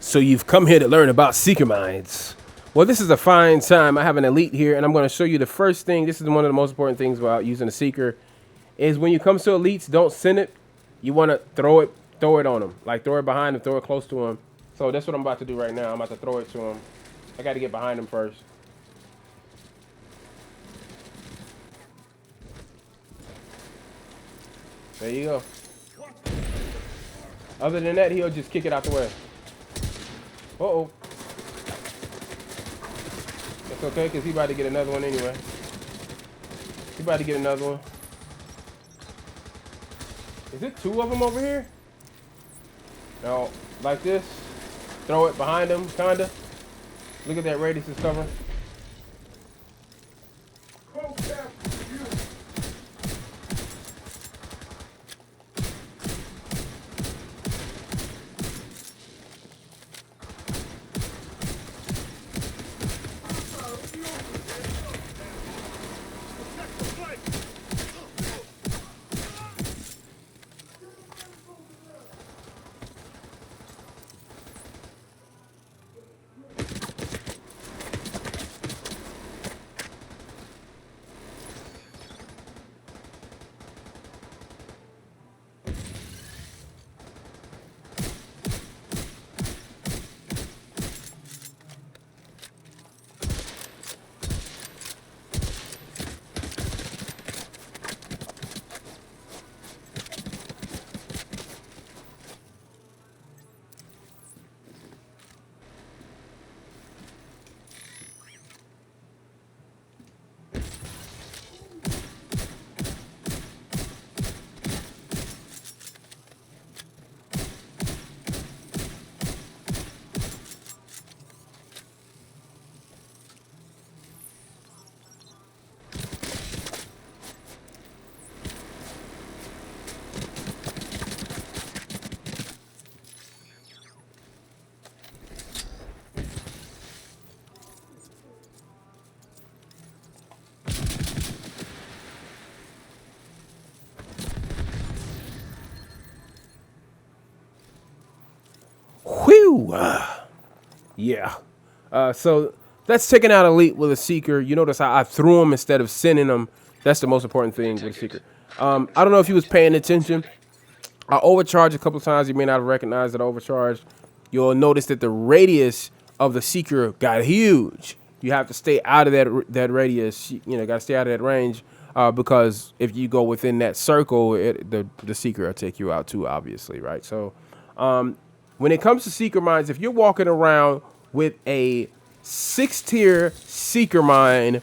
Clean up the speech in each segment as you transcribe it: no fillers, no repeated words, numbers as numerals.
So you've come here to learn about Seeker Minds. Well, this is a fine time. I have an elite here, and I'm going to show you the first thing. This is one of the most important things about using a Seeker, is when you come to elites, don't send it. You want to throw it on them. Like throw it behind them, throw it close to them. So that's what I'm about to do right now. I'm about to throw it to them. I got to get behind them first. There you go. Other than that, he'll just kick it out the way. Uh-oh. That's okay, because he about to get another one anyway. He about to get another one. Is it two of them over here? No, like this. Throw it behind him, kinda. Look at that radius is covering. Whew. Yeah. So that's taking out elite with a Seeker. You notice how I threw him instead of sending him. That's the most important thing with a Seeker. I don't know if you was paying attention. I overcharged a couple of times. You may not have recognized that I overcharged. You'll notice that the radius of the Seeker got huge. You have to stay out of that radius. You know, got to stay out of that range because if you go within that circle, the Seeker will take you out too, obviously, right? So when it comes to Seeker Minds, if you're walking around with a 6-tier Seeker Mind,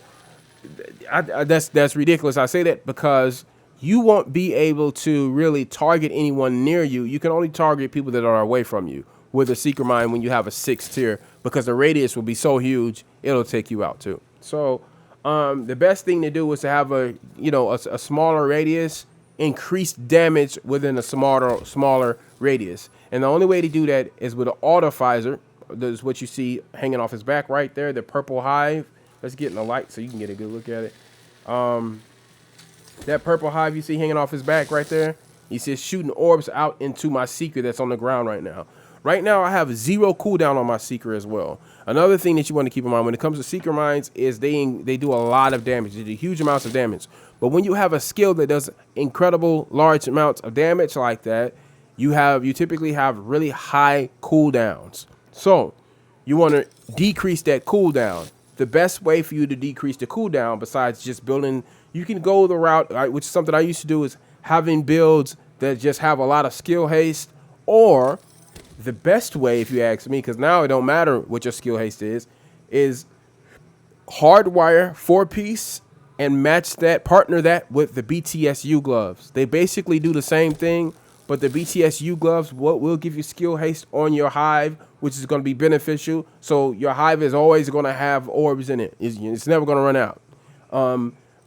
that's ridiculous. I say that because you won't be able to really target anyone near you. You can only target people that are away from you with a Seeker Mind when you have a 6-tier, because the radius will be so huge, it'll take you out too. So the best thing to do is to have a smaller radius, increased damage within a smaller radius. And the only way to do that is with an auto visor. That's what you see hanging off his back right there, the purple hive. Let's get in the light so you can get a good look at it. That purple hive you see hanging off his back right there, he says shooting orbs out into my Seeker that's on the ground right now. Right now I have 0 cooldown on my Seeker as well. Another thing that you want to keep in mind when it comes to Seeker Minds is they do a lot of damage. They do huge amounts of damage. But when you have a skill that does incredible large amounts of damage like that, you typically have really high cooldowns. So you want to decrease that cooldown. The best way for you to decrease the cooldown, besides just building, you can go the route, which is something I used to do, is having builds that just have a lot of skill haste, or the best way, if you ask me, because now it don't matter what your skill haste is hardwire 4-piece and partner that with the BTSU gloves. They basically do the same thing, but the BTSU gloves will give you skill haste on your hive, which is going to be beneficial. So your hive is always going to have orbs in it. It's never going to run out.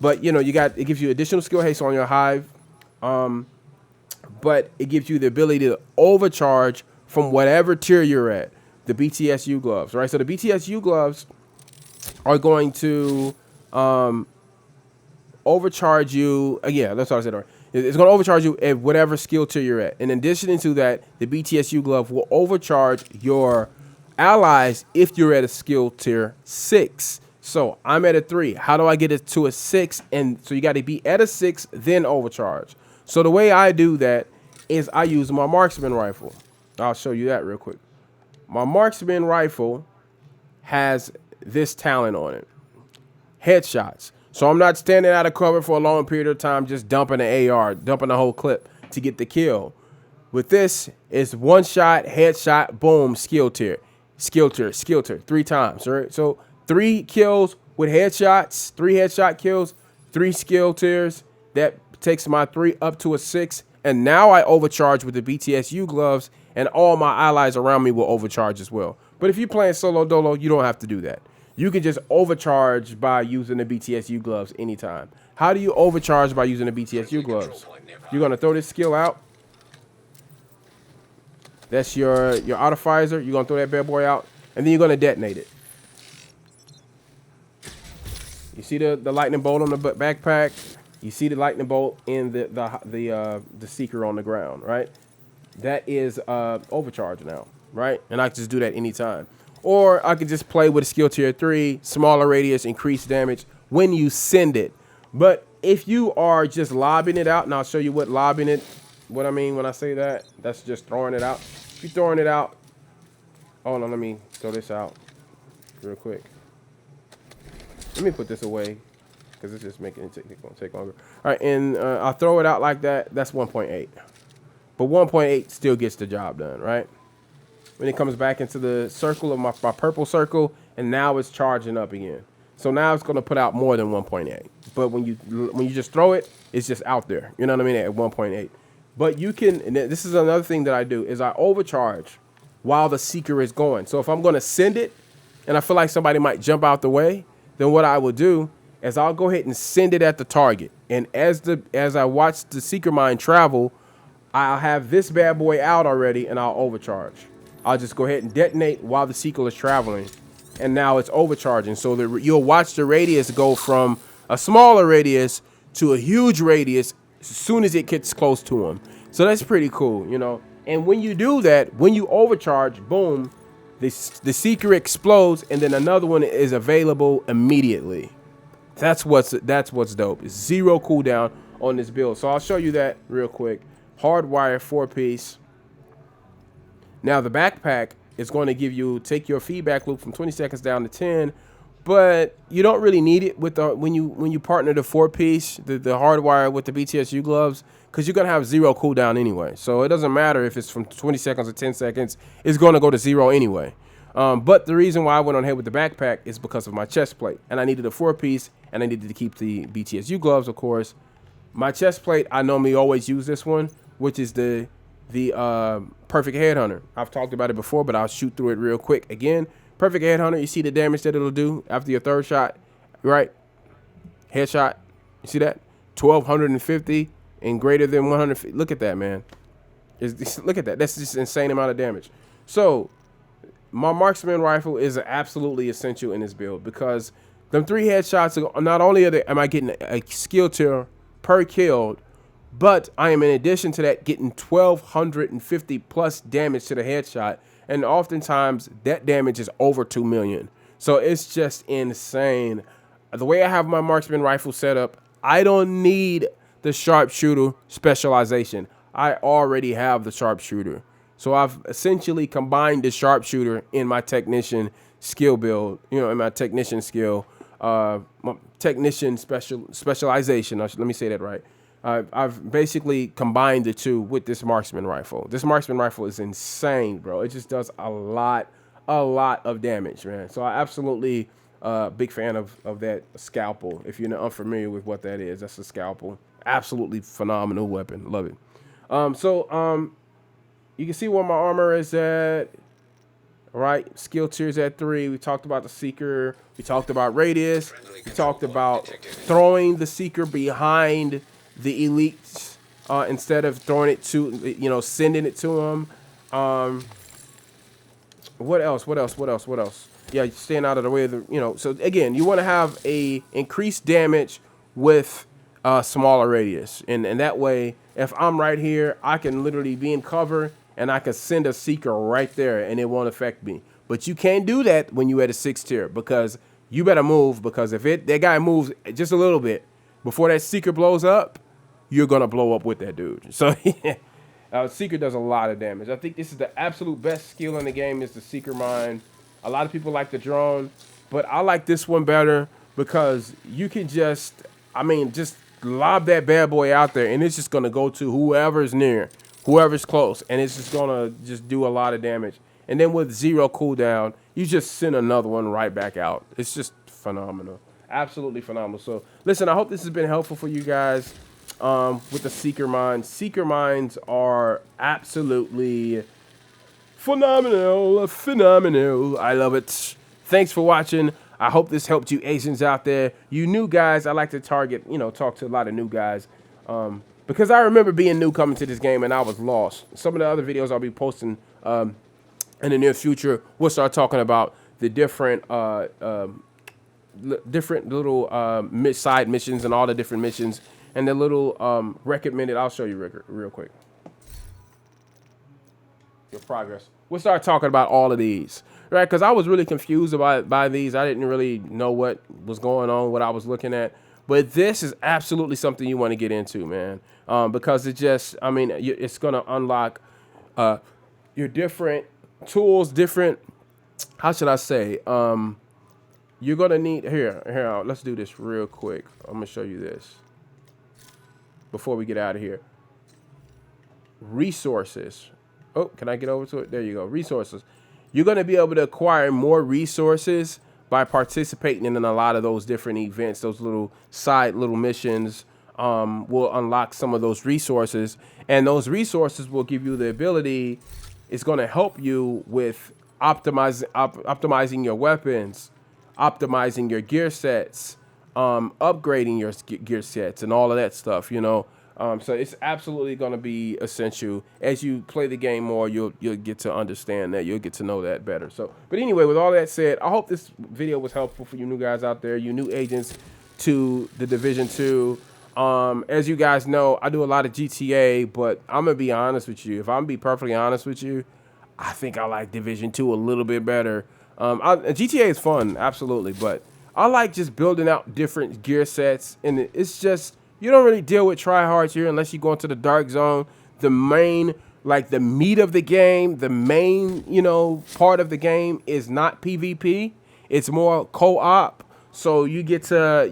But it gives you additional skill haste on your hive. But it gives you the ability to overcharge from whatever tier you're at. The BTSU gloves, right? So the BTSU gloves are going to overcharge you. Yeah, that's what I said. Right. It's going to overcharge you at whatever skill tier you're at. In addition to that, the BTSU glove will overcharge your allies if you're at a skill tier 6. So I'm at a 3. How do I get it to a 6? And so you got to be at a 6, then overcharge. So the way I do that is I use my marksman rifle. I'll show you that real quick. My marksman rifle has this talent on it. Headshots. So I'm not standing out of cover for a long period of time just dumping an AR, dumping the whole clip to get the kill. With this, it's one shot, headshot, boom, skill tier. Skill tier, skill tier, 3 times, right? So 3 kills with headshots, 3 headshot kills, 3 skill tiers. That takes my 3 up to a 6. And now I overcharge with the BTSU gloves, and all my allies around me will overcharge as well. But if you're playing solo dolo, you don't have to do that. You can just overcharge by using the BTSU gloves anytime. How do you overcharge by using the BTSU gloves? You're going to throw this skill out. That's your auto visor. You're going to throw that bad boy out, and then you're going to detonate it. You see the lightning bolt on the backpack? You see the lightning bolt in the seeker on the ground, right? That is overcharge now, right? And I can just do that anytime. Or I could just play with a skill tier 3, smaller radius, increased damage when you send it. But if you are just lobbing it out, and I'll show you what lobbing it, what I mean when I say that, that's just throwing it out. If you're throwing it out, hold on, let me throw this out real quick. Let me put this away because it's just making it take longer. All right, and I'll throw it out like that. That's 1.8. But 1.8 still gets the job done, right? When it comes back into the circle of my purple circle, and now it's charging up again. So now it's going to put out more than 1.8. But when you just throw it, it's just out there. You know what I mean? At 1.8. But you can, and this is another thing that I do, is I overcharge while the seeker is going. So if I'm going to send it, and I feel like somebody might jump out the way, then what I will do is I'll go ahead and send it at the target. And as I watch the seeker mine travel, I'll have this bad boy out already, and I'll overcharge. I'll just go ahead and detonate while the seeker is traveling, and now it's overcharging. So that you'll watch the radius go from a smaller radius to a huge radius as soon as it gets close to him. So that's pretty cool, you know. And when you do that, when you overcharge, boom, the seeker explodes, and then another one is available immediately. That's what's dope. It's 0 cooldown on this build. So I'll show you that real quick. Hardwire 4-piece. Now the backpack is going to take your feedback loop from 20 seconds down to 10, but you don't really need it with when you partner the 4-piece, the hardwire with the BTSU gloves, because you're gonna have 0 cooldown anyway. So it doesn't matter if it's from 20 seconds or 10 seconds, it's going to go to 0 anyway. But the reason why I went on ahead with the backpack is because of my chest plate, and I needed a 4-piece, and I needed to keep the BTSU gloves, of course. My chest plate, I normally always use this one, which is the Perfect Headhunter. I've talked about it before, but I'll shoot through it real quick. Again, Perfect Headhunter, you see the damage that it'll do after your 3rd shot, right? Headshot, you see that? 1250 and greater than 150. Look at that, man. Look at that. That's just an insane amount of damage. So my marksman rifle is absolutely essential in this build because them 3 headshots, not only am I getting a skill tier per kill, but I am, in addition to that, getting 1250 plus damage to the headshot. And oftentimes that damage is over 2 million. So it's just insane. The way I have my marksman rifle set up, I don't need the sharpshooter specialization. I already have the sharpshooter. So I've essentially combined the sharpshooter in my technician skill build, in my technician skill, my technician specialization. Let me say that right. I've basically combined the two with this marksman rifle. This marksman rifle is insane, bro. It just does a lot of damage, man. So I absolutely big fan of that scalpel. If you're unfamiliar with what that is, that's a scalpel. Absolutely phenomenal weapon. Love it. You can see where my armor is at. All right, skill tiers at 3. We talked about the seeker. We talked about radius. We talked about throwing the seeker behind the elites instead of throwing it to, sending it to them. What else? Yeah, staying out of the way of the, so again, you want to have a increased damage with smaller radius. And that way, if I'm right here, I can literally be in cover and I can send a seeker right there and it won't affect me. But you can't do that when you at a 6 tier because you better move, because if that guy moves just a little bit before that seeker blows up, you're gonna blow up with that dude. So seeker does a lot of damage. I think this is the absolute best skill in the game is the seeker mine. A lot of people like the drone, but I like this one better because you can just, I mean, just lob that bad boy out there and it's just gonna go to whoever's near, whoever's close, and it's just gonna just do a lot of damage. And then with 0 cooldown, you just send another one right back out. It's just phenomenal. Absolutely phenomenal. So listen, I hope this has been helpful for you guys with the seeker mines. Seeker mines are absolutely phenomenal. Phenomenal. I love it. Thanks for watching. I hope this helped you Asians out there. You new guys, I like to target, talk to a lot of new guys. Because I remember being new coming to this game and I was lost. Some of the other videos I'll be posting in the near future, we'll start talking about the different little side missions and all the different missions and the little recommended. I'll show you real quick. Your progress. We'll start talking about all of these, right? Because I was really confused by these. I didn't really know what was going on, what I was looking at. But this is absolutely something you want to get into, man, because it just, I mean, it's going to unlock your different tools, different, how should I say, you're going to need, here, let's do this real quick. I'm going to show you this before we get out of here. Resources. Oh, can I get over to it? There you go. Resources. You're going to be able to acquire more resources by participating in a lot of those different events. Those little missions will unlock some of those resources. And those resources will give you the ability, it's going to help you with optimizing your weapons, optimizing your gear sets, upgrading your gear sets and all of that stuff, so it's absolutely going to be essential. As you play the game more, you'll get to understand that. You'll get to know that better. So, but anyway, with all that said, I hope this video was helpful for you new guys out there, you new agents to the Division 2. As you guys know, I do a lot of GTA, but I'm going to be honest with you. If I'm going to be perfectly honest with you, I think I like Division 2 a little bit better. GTA is fun, absolutely, but I like just building out different gear sets, and it's just, you don't really deal with tryhards here unless you go into the dark zone. The main, like the meat of the game, the main, part of the game is not PvP. It's more co-op. So you get to,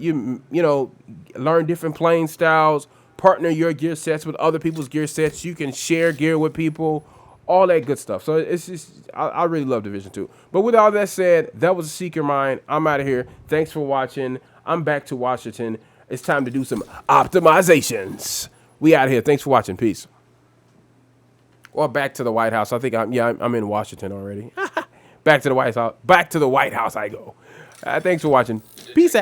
learn different playing styles, partner your gear sets with other people's gear sets. You can share gear with people, all that good stuff. So it's just, I really love Division 2. But with all that said, that was a Seeker Mine. I'm out of here. Thanks for watching. I'm back to Washington. It's time to do some optimizations. We out here. Thanks for watching. Peace. Or back to the White House. I think I'm in Washington already. Back to the White House. Back to the White House I go. Thanks for watching. Peace out.